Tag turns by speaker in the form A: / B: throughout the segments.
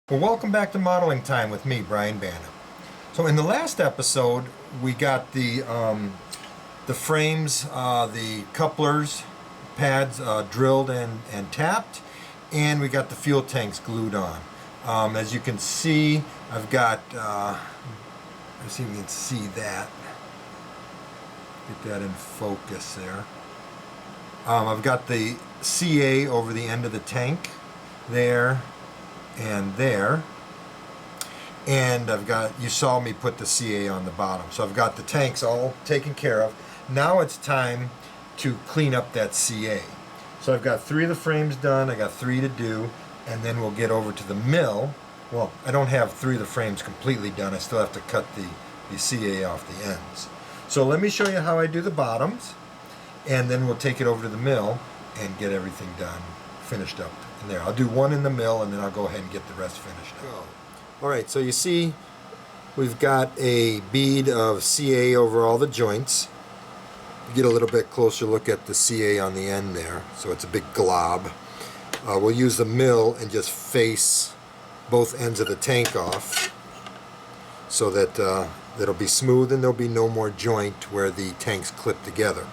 A: Well, welcome back to Modeling Time with me, Brian Banna. So in the last episode, we got the frames, the couplers, pads drilled and tapped, and we got the fuel tanks glued on. As you can see, I've got, let's see if you can see that. Get that in focus there. I've got the CA over the end of the tank there and there, and I've got, you saw me put the CA on the bottom, so I've got the tanks all taken care of. Now it's time to clean up that CA. So I've got 3 of the frames done, I got 3 to do, and then we'll get over to the mill. Well, I don't have 3 of the frames completely done, I still have to cut the CA off the ends. So let me show you how I do the bottoms, and then we'll take it over to the mill and get everything done, finished up in there. I'll do 1 in the mill and then I'll go ahead and get the rest finished up. Alright, so you see we've got a bead of CA over all the joints. You get a little bit closer look at the CA on the end there, so it's a big glob. We'll use the mill and just face both ends of the tank off so that it'll be smooth and there'll be no more joint where the tanks clip together.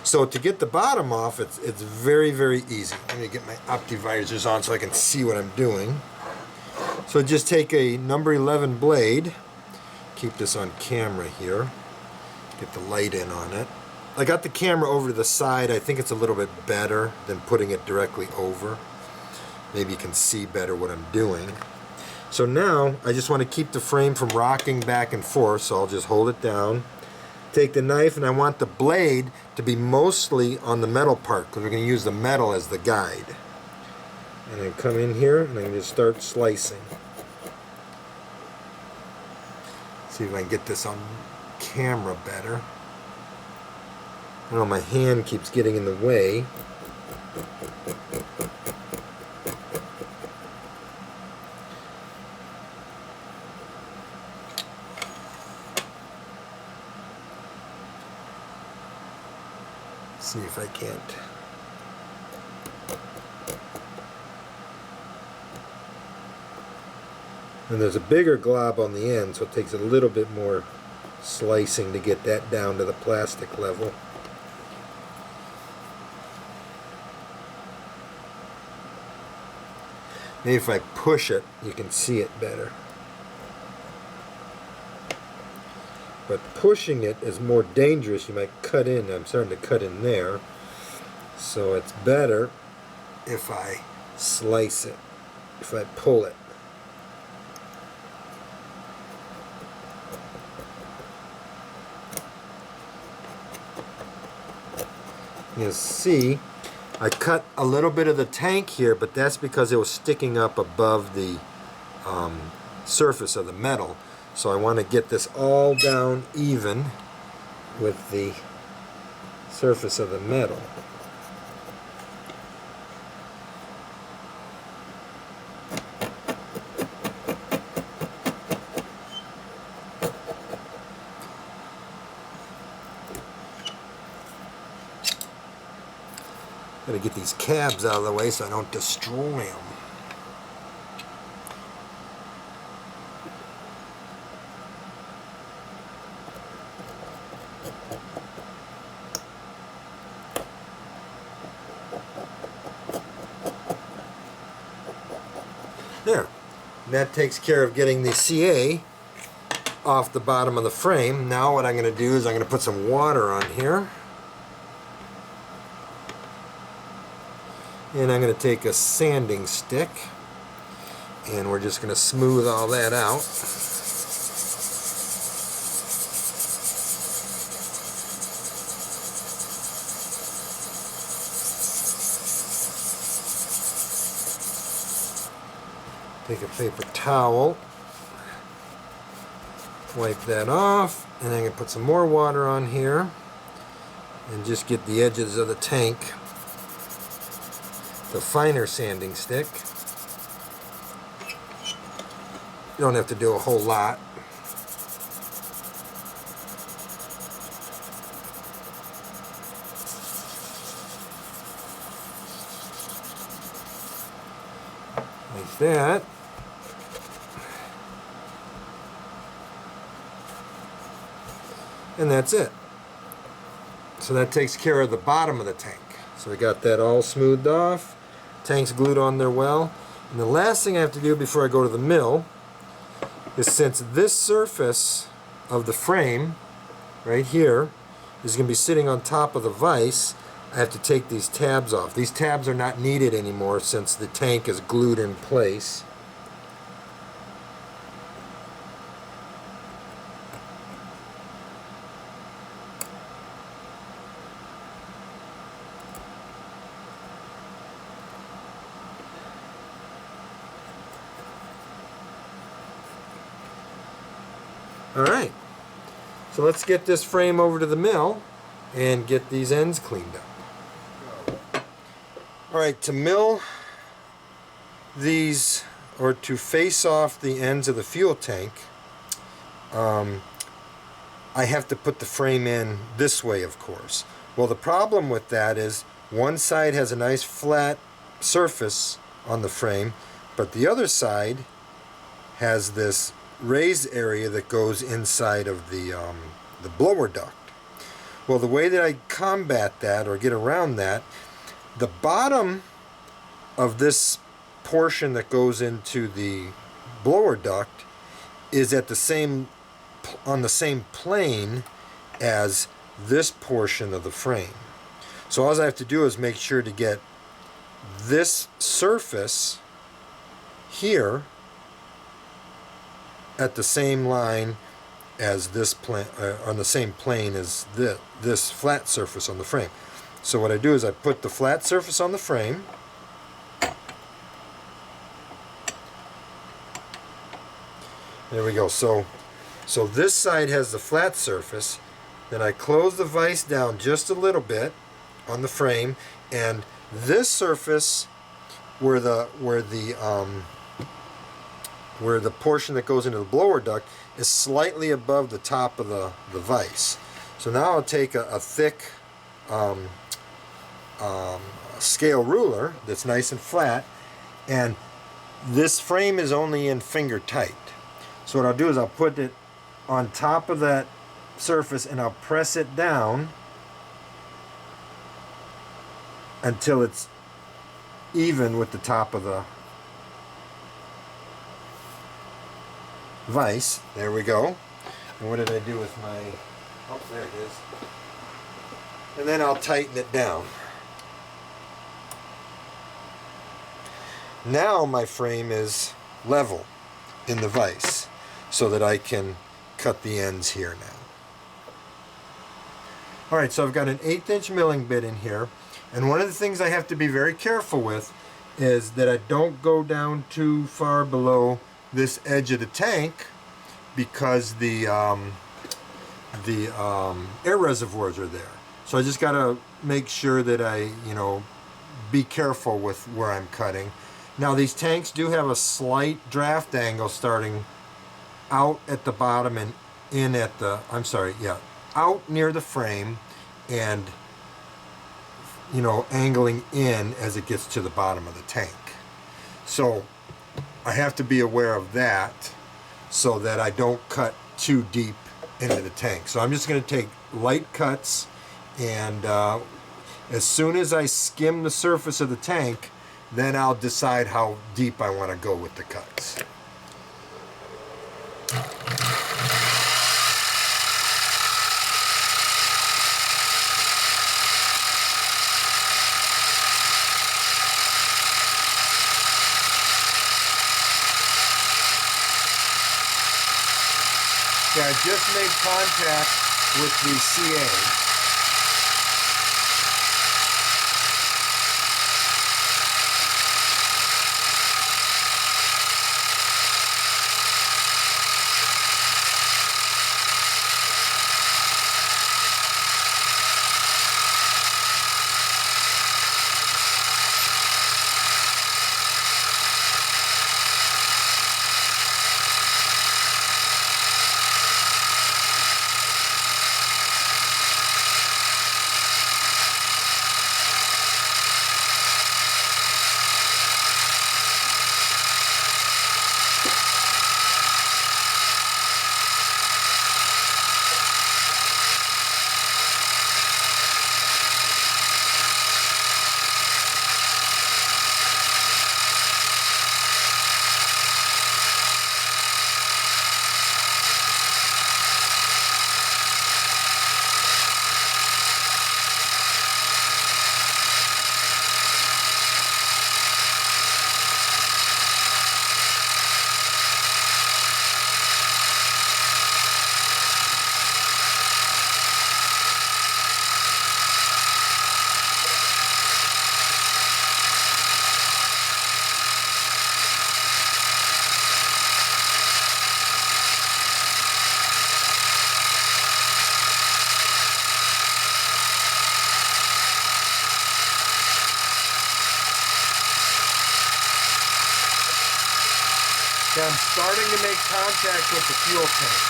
A: So to get the bottom off, it's very, very easy. I'm going to get my optivisors on so I can see what I'm doing. So just take a number 11 blade, keep this on camera here, get the light in on it. I got the camera over to the side. I think it's a little bit better than putting it directly over. Maybe you can see better what I'm doing. So now I just want to keep the frame from rocking back and forth, so I'll just hold it down. Take the knife, and I want the blade to be mostly on the metal part because we're going to use the metal as the guide. And then come in here and I can just start slicing. See if I can get this on camera better. I know my hand keeps getting in the way. See if I can't. And there's a bigger glob on the end, so it takes a little bit more slicing to get that down to the plastic level. Maybe if I push it, you can see it better. But pushing it is more dangerous. You might cut in. I'm starting to cut in there. So it's better if I slice it, if I pull it. You see, I cut a little bit of the tank here, but that's because it was sticking up above the surface of the metal. So I want to get this all down even with the surface of the metal. Gotta get these cabs out of the way so I don't destroy them. There. And that takes care of getting the CA off the bottom of the frame. Now what I'm going to do is I'm going to put some water on here. And I'm going to take a sanding stick and we're just going to smooth all that out. Take a paper towel, wipe that off, and I'm going to put some more water on here and just get the edges of the tank. The finer sanding stick. You don't have to do a whole lot. Like that. and that's it. So that takes care of the bottom of the tank. So we got that all smoothed off. Tank's glued on there well. And the last thing I have to do before I go to the mill is, since this surface of the frame right here is going to be sitting on top of the vise, I have to take these tabs off. These tabs are not needed anymore since the tank is glued in place. Alright, so let's get this frame over to the mill and get these ends cleaned up. Alright, to mill these, or to face off the ends of the fuel tank, I have to put the frame in this way, of course. Well, the problem with that is one side has a nice flat surface on the frame, but the other side has this raised area that goes inside of the blower duct. Well, the way that I combat that or get around that, the bottom of this portion that goes into the blower duct is at the same on the same plane as this portion of the frame. So all I have to do is make sure to get this surface here at the same line as this plane, on the same plane as this flat surface on the frame. So what I do is I put the flat surface on the frame, there we go. So this side has the flat surface. Then I close the vise down just a little bit on the frame, and this surface where the portion that goes into the blower duct is slightly above the top of the vise. So now I'll take a thick scale ruler that's nice and flat, and this frame is only in finger tight. So what I'll do is I'll put it on top of that surface and I'll press it down until it's even with the top of the vise. There we go. And what did I do with my... Oh, there it is. And then I'll tighten it down. Now my frame is level in the vise so that I can cut the ends here now. Alright, so I've got an 1/8 inch milling bit in here, and one of the things I have to be very careful with is that I don't go down too far below this edge of the tank, because the air reservoirs are there. So I just got to make sure that I, be careful with where I'm cutting. Now these tanks do have a slight draft angle starting out at the bottom and in at the, out near the frame and, angling in as it gets to the bottom of the tank. So I have to be aware of that so that I don't cut too deep into the tank. So I'm just going to take light cuts, and as soon as I skim the surface of the tank, then I'll decide how deep I want to go with the cuts. Yeah, I just made contact with the CA. starting to make contact with the fuel tank.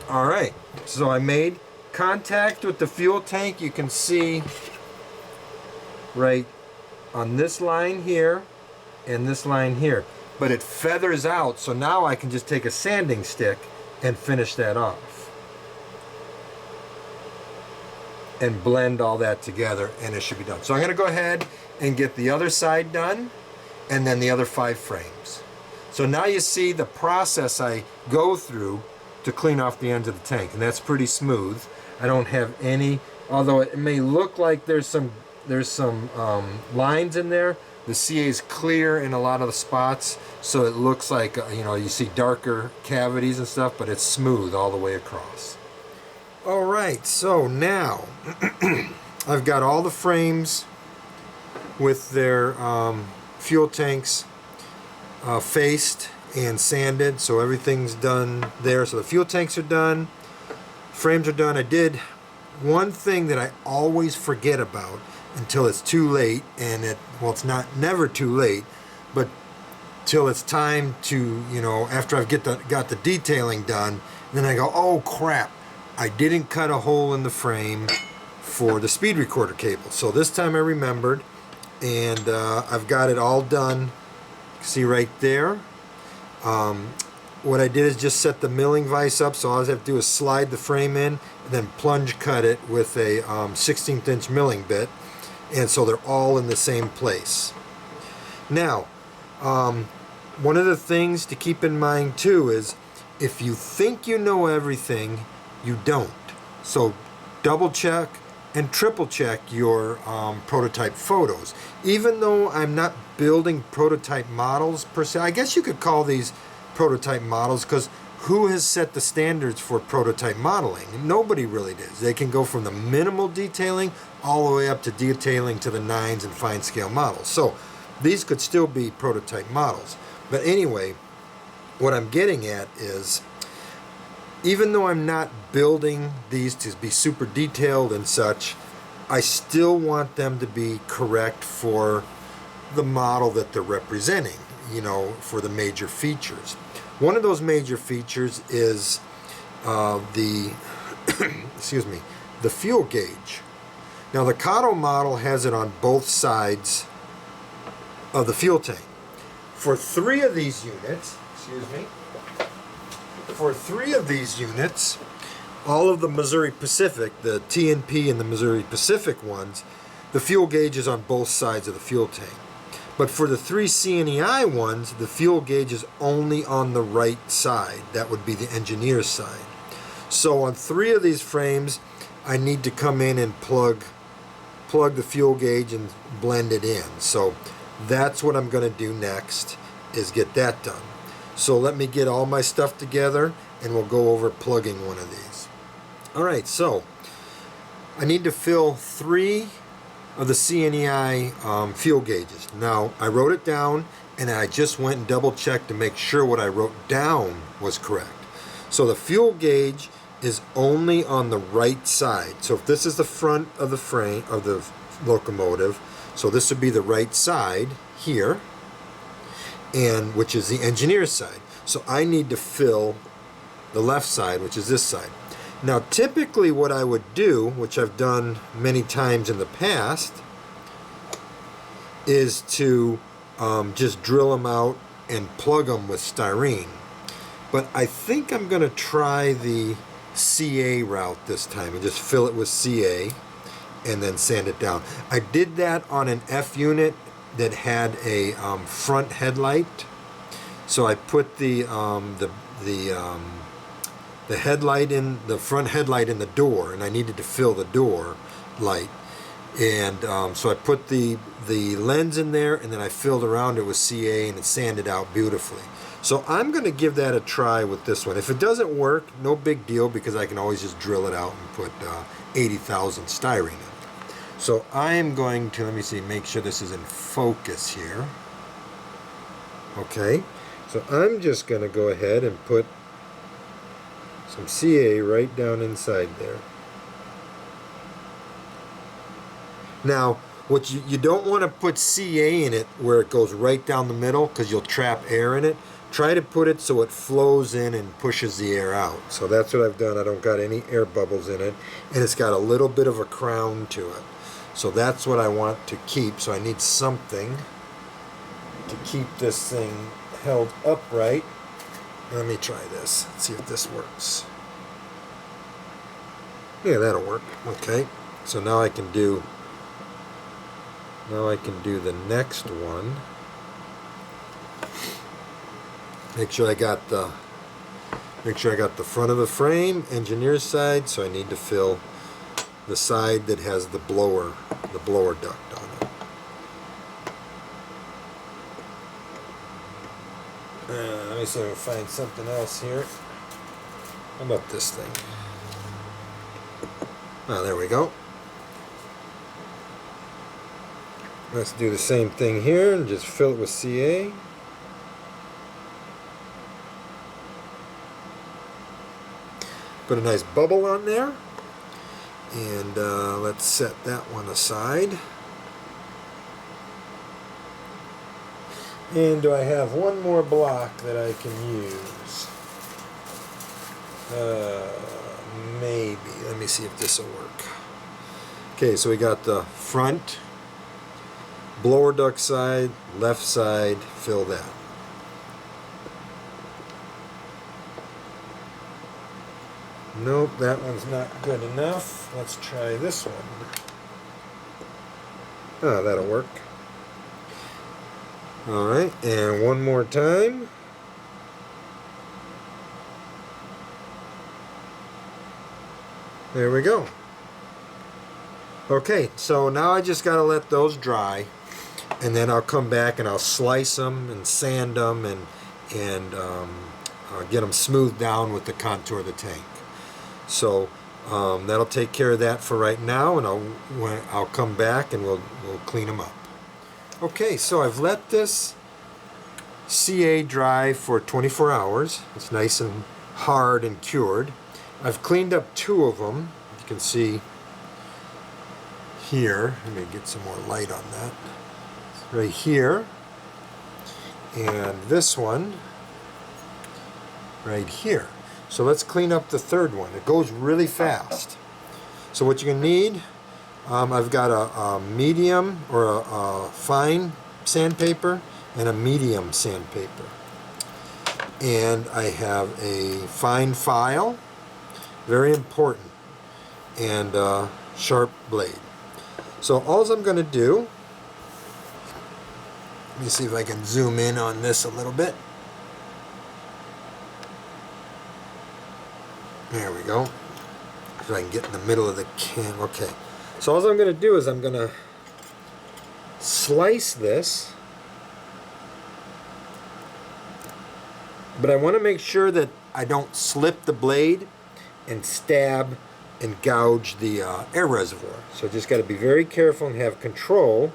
A: All right, so I made contact with the fuel tank. You can see right on this line here and this line here, but it feathers out, so now I can just take a sanding stick and finish that off and blend all that together, and it should be done. So I'm going to go ahead and get the other side done and then the other 5 frames. So now you see the process I go through to clean off the ends of the tank, and that's pretty smooth. I don't have any, although it may look like there's some lines in there. The CA is clear in a lot of the spots, so it looks like you see darker cavities and stuff, but it's smooth all the way across. All right, so now I've got all the frames with their fuel tanks faced and sanded, so everything's done there. So the fuel tanks are done, frames are done. I did one thing that I always forget about until it's too late, and it's never too late, but till it's time to, after I've got the detailing done, then I go, oh crap, I didn't cut a hole in the frame for the speed recorder cable. So this time I remembered, and I've got it all done. See right there. What I did is just set the milling vise up, so all I have to do is slide the frame in and then plunge cut it with a 16th inch milling bit, and so they're all in the same place. Now, one of the things to keep in mind too is if you think you know everything, you don't. So double check and triple check your prototype photos. Even though I'm not building prototype models per se, I guess you could call these prototype models, because who has set the standards for prototype modeling? Nobody really does. They can go from the minimal detailing all the way up to detailing to the 9s and fine scale models. So these could still be prototype models. But anyway, what I'm getting at is, even though I'm not building these to be super detailed and such, I still want them to be correct for the model that they're representing, for the major features. One of those major features is the the fuel gauge. Now the KATO model has it on both sides of the fuel tank. For 3 of these units, all of the Missouri Pacific, the TNP and the Missouri Pacific ones, the fuel gauge is on both sides of the fuel tank. But for the 3 CNEI ones, the fuel gauge is only on the right side. That would be the engineer's side. So on 3 of these frames, I need to come in and plug the fuel gauge and blend it in. So that's what I'm going to do next, is get that done. So let me get all my stuff together and we'll go over plugging one of these. Alright, so I need to fill 3 of the CNEI fuel gauges. Now I wrote it down and I just went and double checked to make sure what I wrote down was correct. So the fuel gauge is only on the right side. So if this is the front of the frame of the locomotive, so this would be the right side here, and which is the engineer's side. So I need to fill the left side, which is this side. Now typically what I would do, which I've done many times in the past, is to just drill them out and plug them with styrene. But I think I'm going to try the CA route this time and just fill it with CA and then sand it down. I did that on an F unit that had a front headlight. So I put the headlight in, the front headlight in the door, and I needed to fill the door light. And so I put the lens in there, and then I filled around it with CA, and it sanded out beautifully. So I'm going to give that a try with this one. If it doesn't work, no big deal, because I can always just drill it out and put 80,000 styrene in. So I am going to, let me see, make sure this is in focus here. Okay, so I'm just going to go ahead and put Some CA right down inside there. Now, what you don't want to put CA in it where it goes right down the middle because you'll trap air in it. Try to put it so it flows in and pushes the air out. So that's what I've done. I don't got any air bubbles in it. And it's got a little bit of a crown to it. So that's what I want to keep. So I need something to keep this thing held upright. Let me try this. Let's see if this works. Yeah, that'll work. Okay. So now I can do the next one. Make sure I got the front of the frame, engineer's side, so I need to fill the side that has the blower duct on it. Let me see if I can find something else here. How about this thing? Oh, there we go. Let's do the same thing here and just fill it with CA. Put a nice bubble on there. And let's set that one aside. And do I have one more block that I can use? Maybe. Let me see if this will work. Okay, so we got the front blower duct side, left side, fill that. Nope, that one's not good enough. Let's try this one. Oh, that'll work. Alright, and one more time. There we go. Okay, so now I just got to let those dry, and then I'll come back and I'll slice them and sand them and get them smoothed down with the contour of the tank. So that'll take care of that for right now, and I'll come back and we'll clean them up. Okay, so I've let this CA dry for 24 hours. It's nice and hard and cured. I've cleaned up two of them. You can see here. Let me get some more light on that. Right here. And this one right here. So let's clean up the third one. It goes really fast. So what you're going to need, I've got a medium or a fine sandpaper and a medium sandpaper. And I have a fine file, very important, and a sharp blade. So all I'm going to do, let me see if I can zoom in on this a little bit. There we go. So I can get in the middle of the can. Okay. So all I'm going to do is I'm going to slice this. But I want to make sure that I don't slip the blade and stab and gouge the air reservoir. So just got to be very careful and have control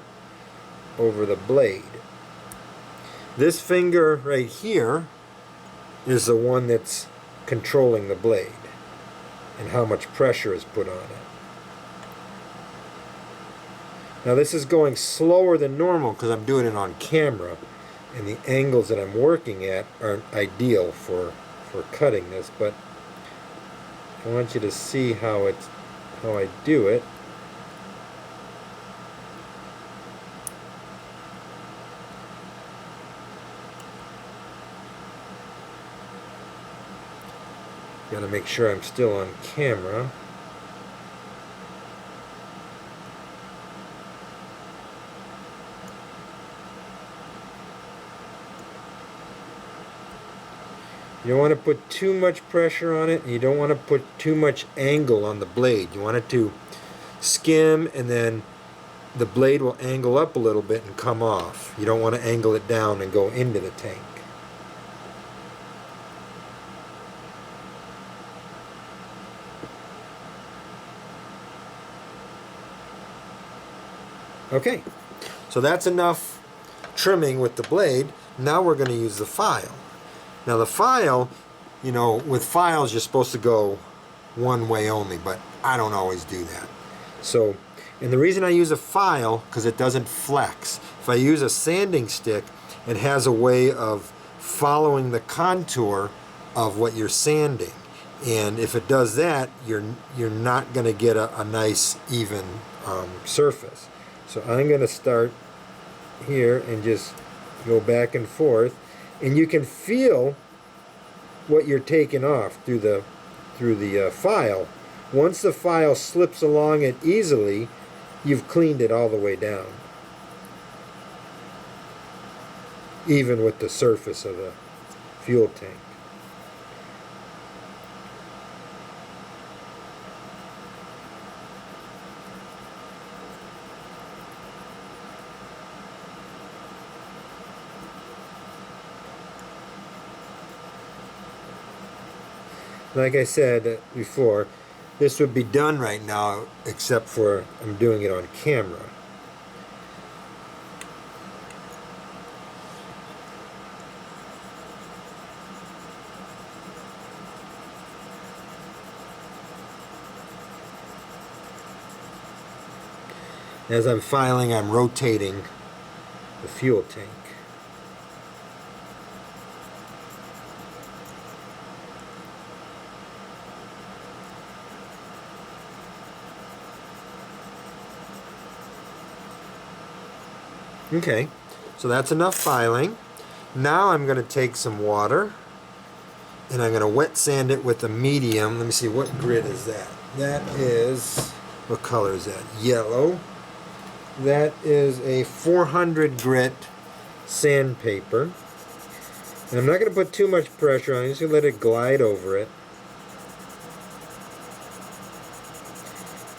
A: over the blade. This finger right here is the one that's controlling the blade and how much pressure is put on it. Now this is going slower than normal because I'm doing it on camera, and the angles that I'm working at aren't ideal for cutting this, but I want you to see how I do it. Got to make sure I'm still on camera. You don't want to put too much pressure on it, and you don't want to put too much angle on the blade. You want it to skim, and then the blade will angle up a little bit and come off. You don't want to angle it down and go into the tank. Okay, so that's enough trimming with the blade. Now we're going to use the file. Now the file you know, with files you're supposed to go one way only, but I don't always do that. So, and the reason I use a file, because it doesn't flex. If I use a sanding stick, it has a way of following the contour of what you're sanding. And if it does that, you're not going to get a nice even surface. So I'm going to start here and just go back and forth, and you can feel what you're taking off through the file. Once the file slips along it easily, you've cleaned it all the way down, even with the surface of the fuel tank. Like I said before, this would be done right now, except for I'm doing it on camera. As I'm filing, I'm rotating the fuel tank. Okay, so that's enough filing. Now I'm going to take some water and I'm going to wet sand it with a medium. Let me see, what grit is that? That is, what color is that? Yellow. That is a 400 grit sandpaper. And I'm not going to put too much pressure on it, I'm just going to let it glide over it.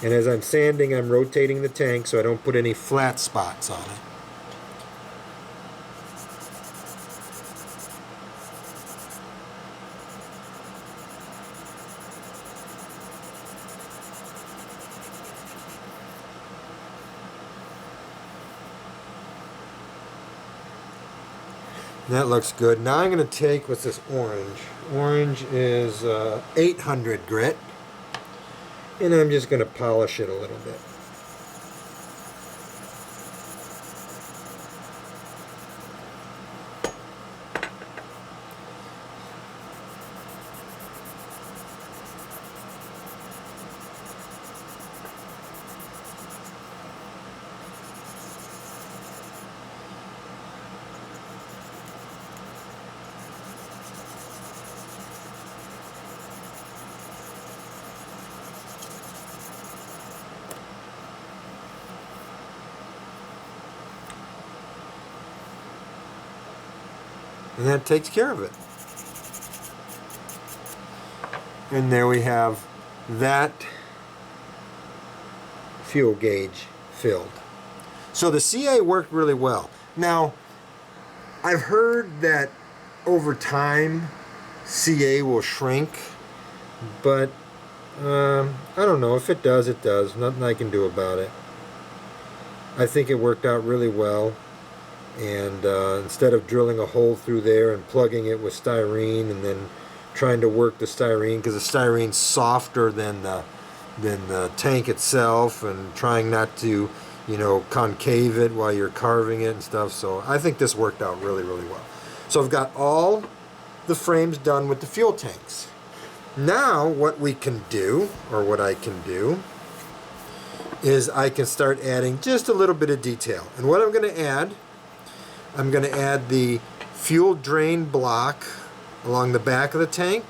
A: And as I'm sanding, I'm rotating the tank so I don't put any flat spots on it. That looks good. Now I'm going to take, what's this, orange? Orange is 800 grit. And I'm just going to polish it a little bit. And that takes care of it. And there we have that fuel gauge filled. So the CA worked really well. Now, I've heard that over time CA will shrink, but I don't know. If it does, it does. Nothing I can do about it. I think it worked out really well. And instead of drilling a hole through there and plugging it with styrene and then trying to work the styrene, because the styrene's softer than the tank itself, and trying not to, you know, concave it while you're carving it and stuff. So I think this worked out really, really well. So I've got all the frames done with the fuel tanks. Now what we can do, or what I can do, is I can start adding just a little bit of detail. And what I'm going to add, I'm going to add the fuel drain block along the back of the tank,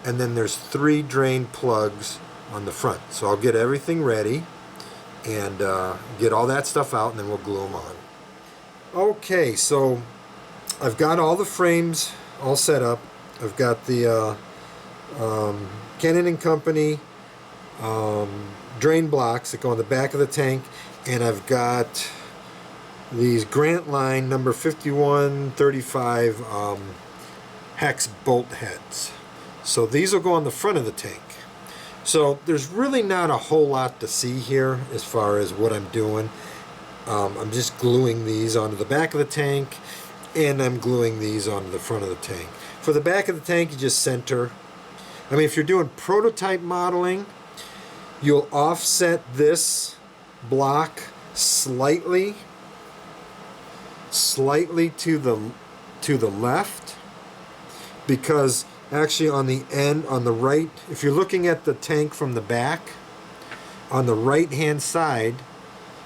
A: and then there's 3 drain plugs on the front. So I'll get everything ready and get all that stuff out, and then we'll glue them on. Okay, so I've got all the frames all set up. I've got the Canon & Company drain blocks that go on the back of the tank, and I've got these Grant Line number 5135 hex bolt heads. So these will go on the front of the tank. So there's really not a whole lot to see here as far as what I'm doing. I'm just gluing these onto the back of the tank, and I'm gluing these onto the front of the tank. For the back of the tank, you just center. I mean, if you're doing prototype modeling, you'll offset this block slightly to the left, because actually on the end, on the right, if you're looking at the tank from the back, on the right hand side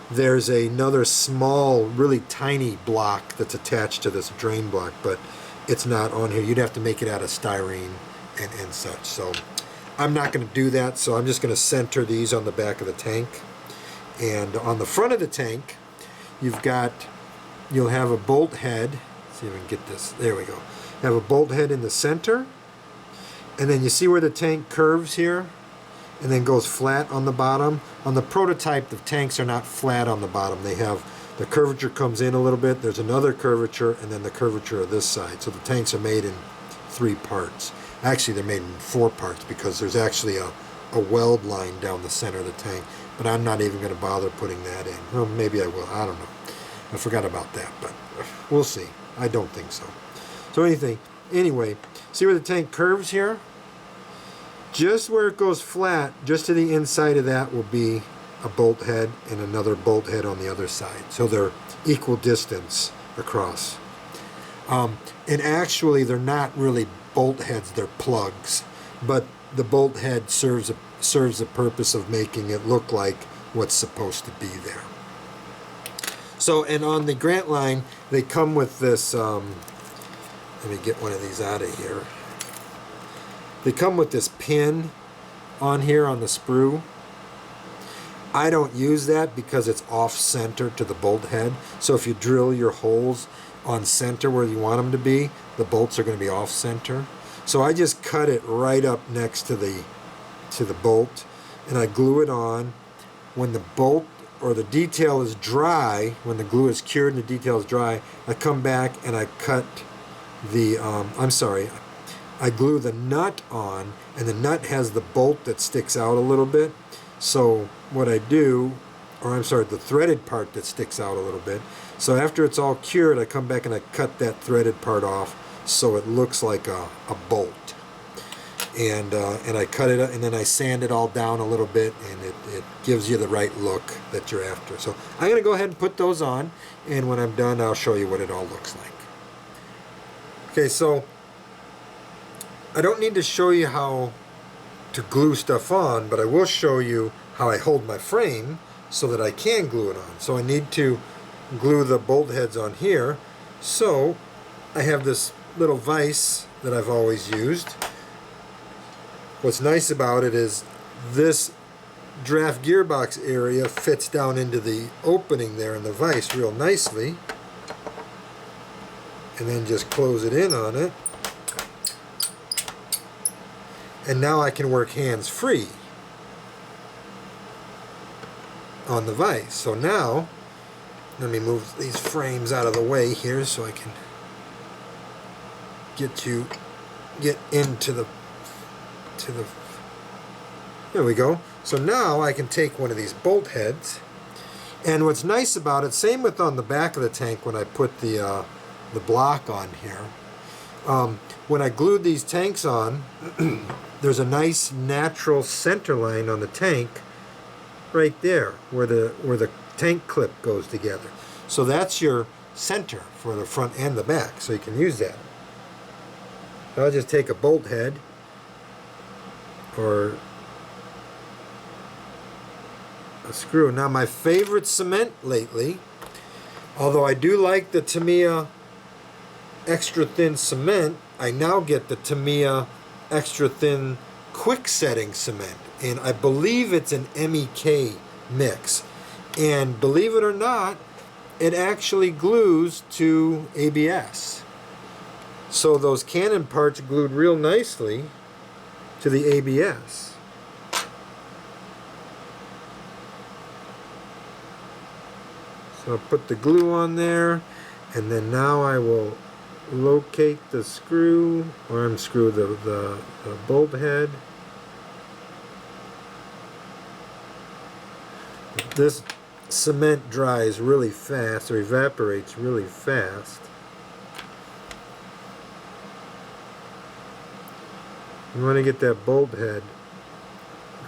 A: there's another small, really tiny block that's attached to this drain block, but it's not on here. You'd have to make it out of styrene and such. So I'm not going to do that, so I'm just going to center these on the back of the tank. And on the front of the tank, you'll have a bolt head. Let's see if I can get this. There we go. You have a bolt head in the center, and then you see where the tank curves here and then goes flat on the bottom. On the prototype, the tanks are not flat on the bottom. They have, the curvature comes in a little bit, there's another curvature, and then the curvature of this side. So the tanks are made in 3 parts. Actually, they're made in 4 parts because there's actually a weld line down the center of the tank, but I'm not even going to bother putting that in. Well, maybe I will, I don't know. I forgot about that, but we'll see. I don't think so. So anyway, see where the tank curves here? Just where it goes flat, just to the inside of that will be a bolt head and another bolt head on the other side. So they're equal distance across. And actually they're not really bolt heads, they're plugs. But the bolt head serves the purpose of making it look like what's supposed to be there. So, and on the Grant line, they come with this, let me get one of these out of here. They come with this pin on here on the sprue. I don't use that because it's off-center to the bolt head. So if you drill your holes on center where you want them to be, the bolts are going to be off-center. So I just cut it right up next to the bolt, and I glue it on. When the bolt or the detail is dry, when the glue is cured and the detail is dry, I come back and I cut the, I glue the nut on, and the nut has the bolt that sticks out a little bit. So what I do, the threaded part that sticks out a little bit. So after it's all cured, I come back and I cut that threaded part off so it looks like a bolt. And I cut it, and then I sand it all down a little bit, and it gives you the right look that you're after. So I'm going to go ahead and put those on, and when I'm done, I'll show you what it all looks like. Okay, so I don't need to show you how to glue stuff on, but I will show you how I hold my frame so that I can glue it on. So I need to glue the bolt heads on here. So I have this little vise that I've always used. What's nice about it is this draft gearbox area fits down into the opening there in the vise real nicely. And then just close it in on it. And now I can work hands-free on the vise. So now, let me move these frames out of the way here so I can get into the, there we go. So now I can take one of these bolt heads, and what's nice about it, same with on the back of the tank when I put the block on here, when I glued these tanks on, there's a nice natural center line on the tank right there where the tank clip goes together. So that's your center for the front and the back, so you can use that. So I'll just take a bolt head or a screw. Now my favorite cement lately, although I do like the Tamiya extra thin cement, I now get the Tamiya extra thin quick setting cement, and I believe it's an MEK mix, and believe it or not, it actually glues to ABS. So those Canon parts glued real nicely to the ABS. So I'll put the glue on there, and then now I will locate the screw, or unscrew the bolt head. This cement dries really fast, or evaporates really fast. You want to get that bolt head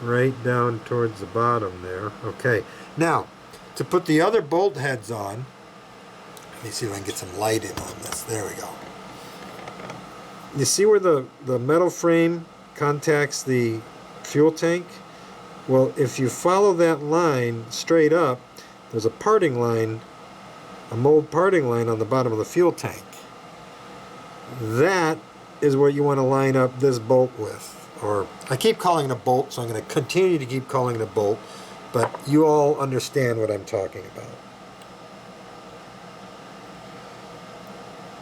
A: right down towards the bottom there. Okay. Now, to put the other bolt heads on, let me see if I can get some light in on this. There we go. You see where the metal frame contacts the fuel tank? Well, if you follow that line straight up, there's a parting line, a mold parting line on the bottom of the fuel tank. That is what you want to line up this bolt with. Or, I keep calling it a bolt, so I'm going to continue to keep calling it a bolt, but you all understand what I'm talking about.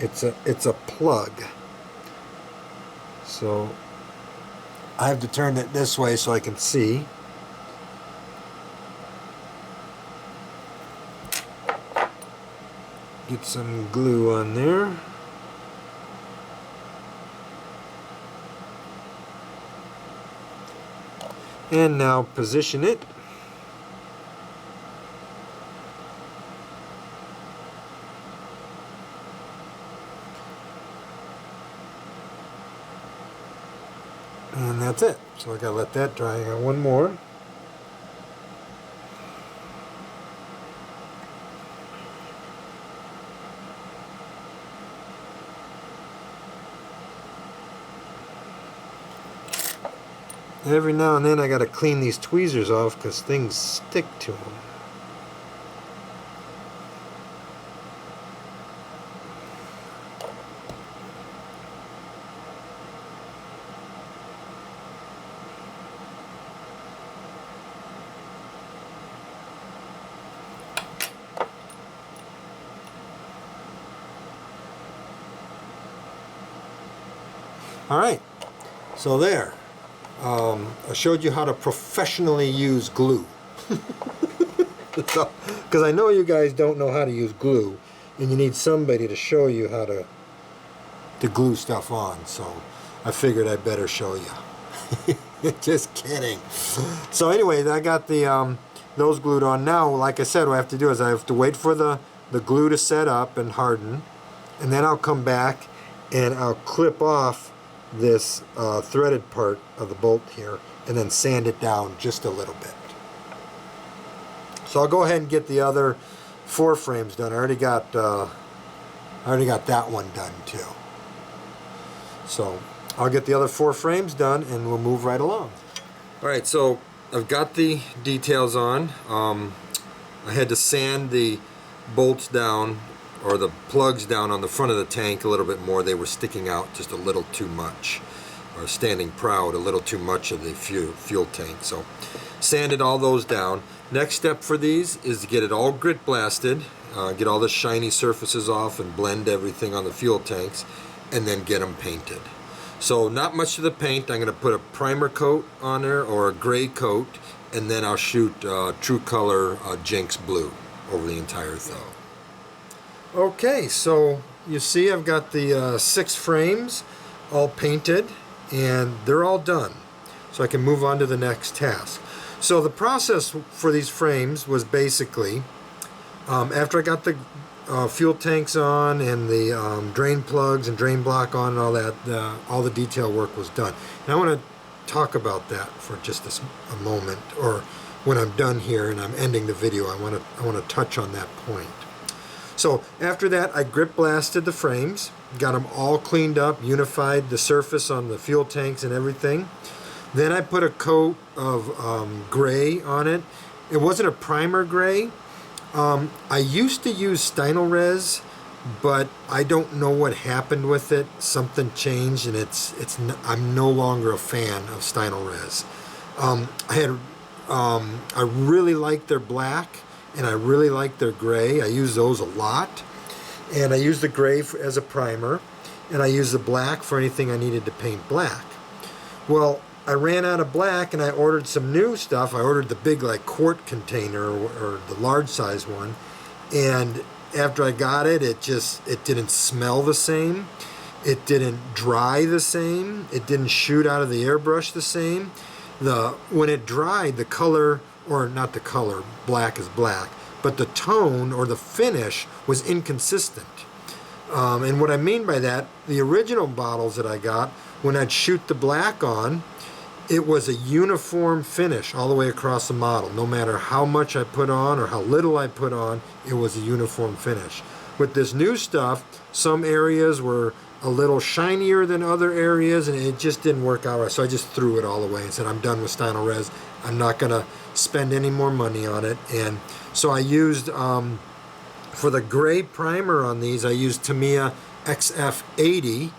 A: It's a plug. So I have to turn it this way so I can see. Get some glue on there. And now position it. And that's it. So I gotta let that dry. I got one more. Every now and then I gotta clean these tweezers off because things stick to them. Alright, so there. I showed you how to professionally use glue. Because I know you guys don't know how to use glue, and you need somebody to show you how to glue stuff on, so I figured I'd better show you. Just kidding. So anyway, I got the those glued on. Now, like I said, what I have to do is I have to wait for the glue to set up and harden, and then I'll come back and I'll clip off this threaded part of the bolt here and then sand it down just a little bit. So I'll go ahead and get the other 4 frames done. I already got that one done too. So I'll get the other 4 frames done and we'll move right along. Alright, so I've got the details on. I had to sand the bolts down, or the plugs down on the front of the tank a little bit more. They were sticking out just a little too much, or standing proud a little too much of the fuel tank. So sanded all those down. Next step for these is to get it all grit blasted, get all the shiny surfaces off and blend everything on the fuel tanks, and then get them painted. So not much of the paint. I'm going to put a primer coat on there, or a gray coat, and then I'll shoot True Color Jinx Blue over the entire thing. Okay, so you see I've got the 6 frames all painted and they're all done. So I can move on to the next task. So the process for these frames was basically, after I got the fuel tanks on and the drain plugs and drain block on and all that, all the detail work was done. And I want to talk about that for just a moment, or when I'm done here and I'm ending the video, I want to touch on that point. So after that, I grip blasted the frames, got them all cleaned up, unified the surface on the fuel tanks and everything. Then I put a coat of gray on it. It wasn't a primer gray. I used to use Stynylrez, but I don't know what happened with it. Something changed, and I'm no longer a fan of Stynylrez. I really like their black, and I really like their gray. I use those a lot. And I use the gray as a primer, and I use the black for anything I needed to paint black. Well, I ran out of black and I ordered some new stuff. I ordered the big like quart container, or the large size one, and after I got it, it didn't smell the same. It didn't dry the same. It didn't shoot out of the airbrush the same. When it dried, the color, or not the color, black is black, but the tone or the finish was inconsistent. And what I mean by that, the original bottles that I got when I'd shoot the black on, it was a uniform finish all the way across the model. No matter how much I put on or how little I put on, it was a uniform finish. With this new stuff, some areas were a little shinier than other areas, and it just didn't work out right. So I just threw it all away and said, I'm done with Stynylrez. I'm not going to spend any more money on it. And so I used, for the gray primer on these, I used Tamiya XF80.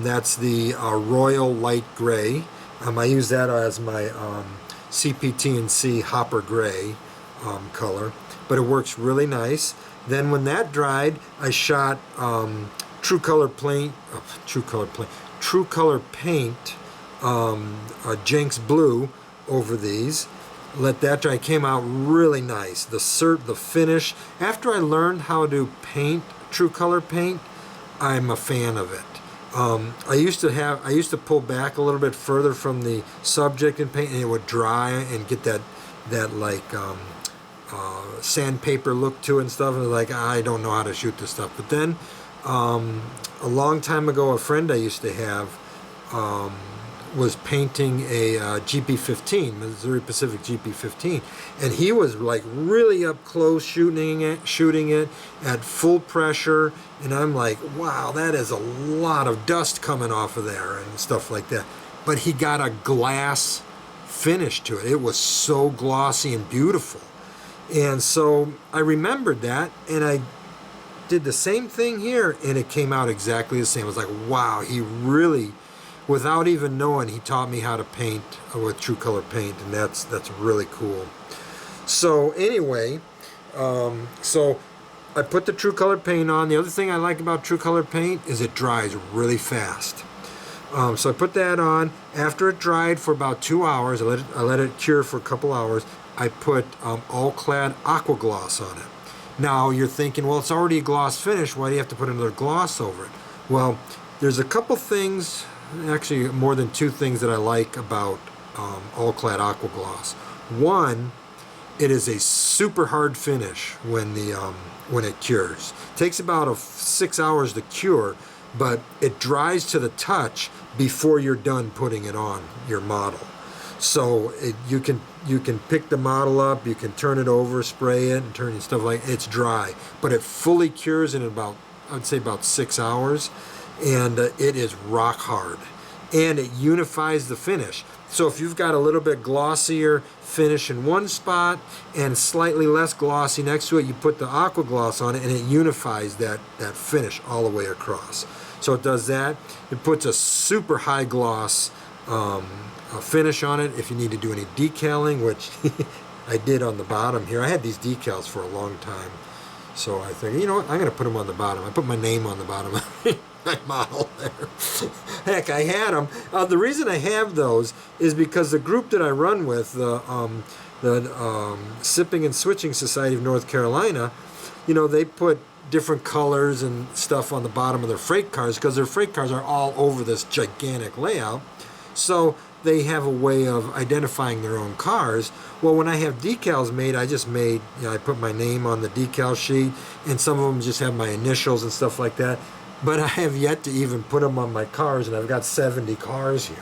A: That's the Royal Light Gray. I use that as my CPT&C Hopper Gray color, but it works really nice. Then when that dried, I shot True Color Paint, Jenks Blue over these. Let that dry. It came out really nice. The finish. After I learned how to paint True Color paint, I'm a fan of it. I used to pull back a little bit further from the subject and paint, and it would dry and get that like sandpaper look to it and stuff. And like, I don't know how to shoot this stuff. But then a long time ago, a friend I used to have was painting a GP15, Missouri Pacific GP15, and he was like really up close shooting it at full pressure, and I'm like, wow, that is a lot of dust coming off of there and stuff like that. But he got a glass finish to it. It was so glossy and beautiful. And so I remembered that, and I did the same thing here, and it came out exactly the same. I was like, wow, he really, without even knowing, he taught me how to paint with True Color paint, and that's really cool. So anyway, so I put the True Color paint on. The other thing I like about True Color paint is it dries really fast. So I put that on. After it dried for about 2 hours, I let it cure for a couple hours. I put All Clad Aqua Gloss on it. Now you're thinking, well, it's already a gloss finish. Why do you have to put another gloss over it? Well, there's a couple things, actually more than 2 things that I like about All Clad Aqua Gloss. One, it is a super hard finish when it cures. It takes about 6 hours to cure, but it dries to the touch before you're done putting it on your model. So you can pick the model up, you can turn it over, spray it, and turn it stuff like it's dry, but it fully cures in about, I'd say about 6 hours, and it is rock hard, and it unifies the finish. So if you've got a little bit glossier finish in one spot and slightly less glossy next to it, you put the Aqua Gloss on it, and it unifies that finish all the way across. So it does that. It puts a super high gloss finish on it if you need to do any decaling, which I did on the bottom here. I had these decals for a long time, so I think, you know what, I'm going to put them on the bottom. I put my name on the bottom of my model there. Heck, I had them. The reason I have those is because the group that I run with, the Sipping and Switching Society of North Carolina, you know, they put different colors and stuff on the bottom of their freight cars because their freight cars are all over this gigantic layout. So they have a way of identifying their own cars. Well, when I have decals made, I just made, you know, I put my name on the decal sheet, and some of them just have my initials and stuff like that. But I have yet to even put them on my cars, and I've got 70 cars here.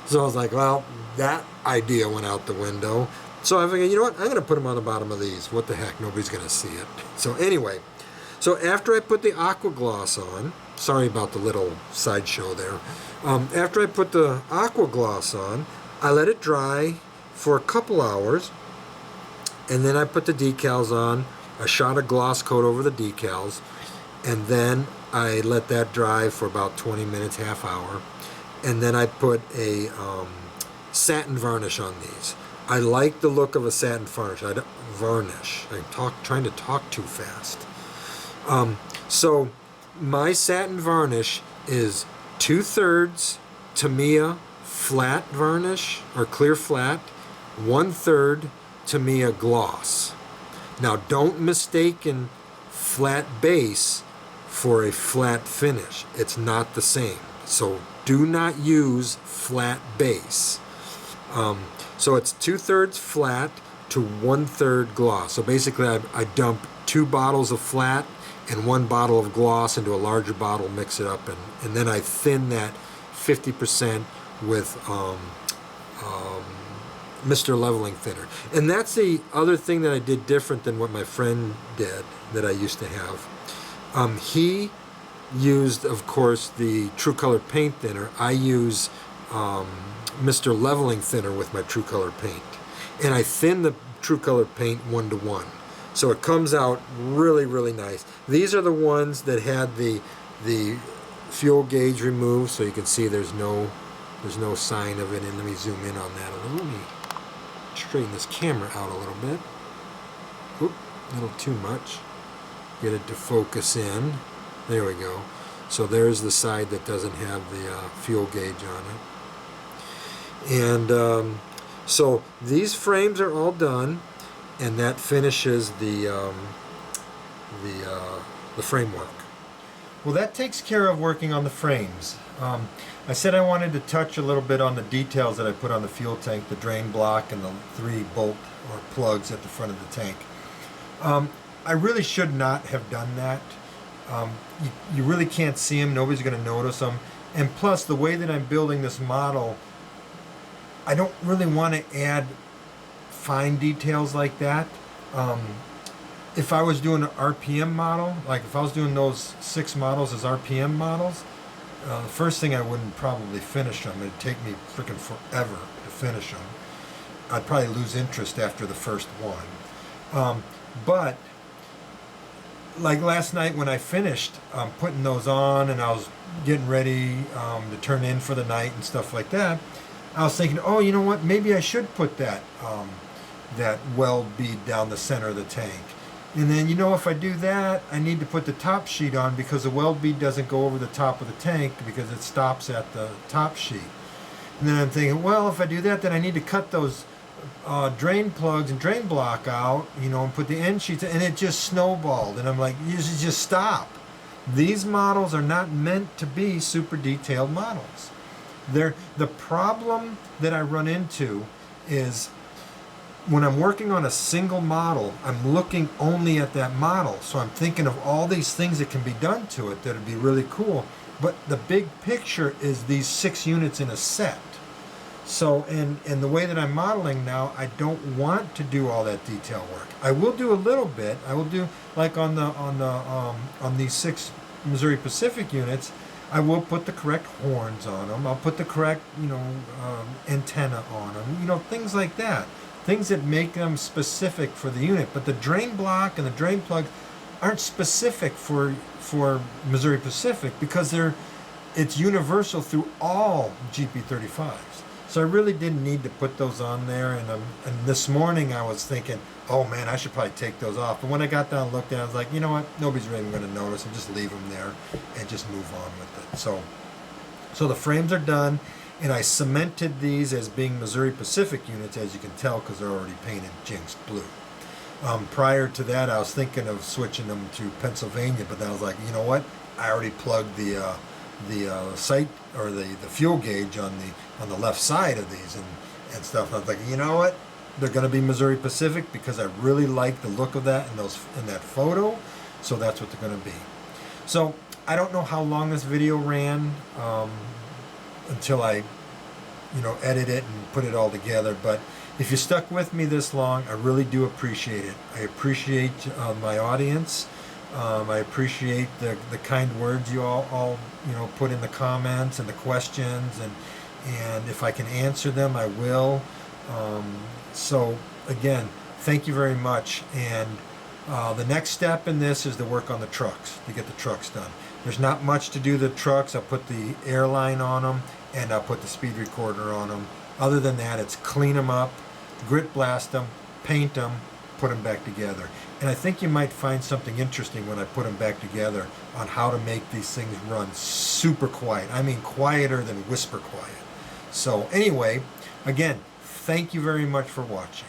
A: So I was like, well, that idea went out the window. So I figured, you know what, I'm going to put them on the bottom of these. What the heck, nobody's going to see it. So anyway, so after I put the Aqua Gloss on, sorry about the little sideshow there. After I put the Aqua Gloss on, I let it dry for a couple hours, and then I put the decals on. I shot a gloss coat over the decals, and then I let that dry for about 20 minutes, half hour, and then I put a satin varnish on these. I like the look of a satin varnish. I'm trying to talk too fast. So my satin varnish is 2/3 Tamiya flat varnish or clear flat, 1/3 Tamiya gloss. Now don't mistake flat base for a flat finish. It's not the same. So do not use flat base. So it's 2/3 flat to 1/3 gloss. So basically I dump 2 bottles of flat and 1 bottle of gloss into a larger bottle, mix it up, and then I thin that 50% with Mr. Leveling Thinner. And that's the other thing that I did different than what my friend did that I used to have. He used, of course, the True Color paint thinner. I use Mr. Leveling Thinner with my True Color paint. And I thin the True Color paint 1:1. So it comes out really, really nice. These are the ones that had the fuel gauge removed, so you can see there's no sign of it. And let me zoom in on that a little. Let me straighten this camera out a little bit. Oop, a little too much. Get it to focus in. There we go. So there's the side that doesn't have the fuel gauge on it. And so these frames are all done, and that finishes the framework. Well, that takes care of working on the frames. I said I wanted to touch a little bit on the details that I put on the fuel tank, the drain block and the 3 bolt or plugs at the front of the tank. I really should not have done that. You really can't see them, nobody's going to notice them. And plus, the way that I'm building this model, I don't really want to add fine details like that. If I was doing an RPM model, like if I was doing those 6 models as RPM models, the first thing I wouldn't probably finish them. It'd take me freaking forever to finish them. I'd probably lose interest after the first one. But like last night when I finished putting those on and I was getting ready to turn in for the night and stuff like that, I was thinking, oh, you know what? Maybe I should put that that weld bead down the center of the tank. And then, you know, if I do that, I need to put the top sheet on because the weld bead doesn't go over the top of the tank because it stops at the top sheet. And then I'm thinking, well, if I do that, then I need to cut those drain plugs and drain block out, you know, and put the end sheets in, and it just snowballed. And I'm like, you should just stop. These models are not meant to be super detailed models. The problem that I run into is when I'm working on a single model, I'm looking only at that model. So I'm thinking of all these things that can be done to it that would be really cool. But the big picture is these 6 units in a set. So in the way that I'm modeling now, I don't want to do all that detail work. I will do a little bit. I will do like on these 6 Missouri Pacific units. I will put the correct horns on them. I'll put the correct, you know, antenna on them. You know, things like that. Things that make them specific for the unit. But the drain block and the drain plug aren't specific for Missouri Pacific because it's universal through all GP35s. So I really didn't need to put those on there. And this morning I was thinking, oh man, I should probably take those off. But when I got down and looked at it, I was like, you know what? Nobody's really going to notice. I'll just leave them there and just move on with it. So the frames are done. And I cemented these as being Missouri Pacific units, as you can tell, because they're already painted Jinx blue. Prior to that, I was thinking of switching them to Pennsylvania, but then I was like, you know what? I already plugged the sight or the fuel gauge on the left side of these and stuff. And I was like, you know what? They're going to be Missouri Pacific because I really like the look of that in that photo. So that's what they're going to be. So I don't know how long this video ran. Until I, you know, edit it and put it all together. But if you stuck with me this long, I really do appreciate it. I appreciate my audience. I appreciate the kind words you all you know, put in the comments and the questions, and if I can answer them, I will. So again, thank you very much. And the next step in this is to work on the trucks, to get the trucks done. There's not much to do the trucks. I'll put the airline on them, and I'll put the speed recorder on them. Other than that, it's clean them up, grit blast them, paint them, put them back together. And I think you might find something interesting when I put them back together on how to make these things run super quiet. I mean, quieter than whisper quiet. So anyway, again, thank you very much for watching.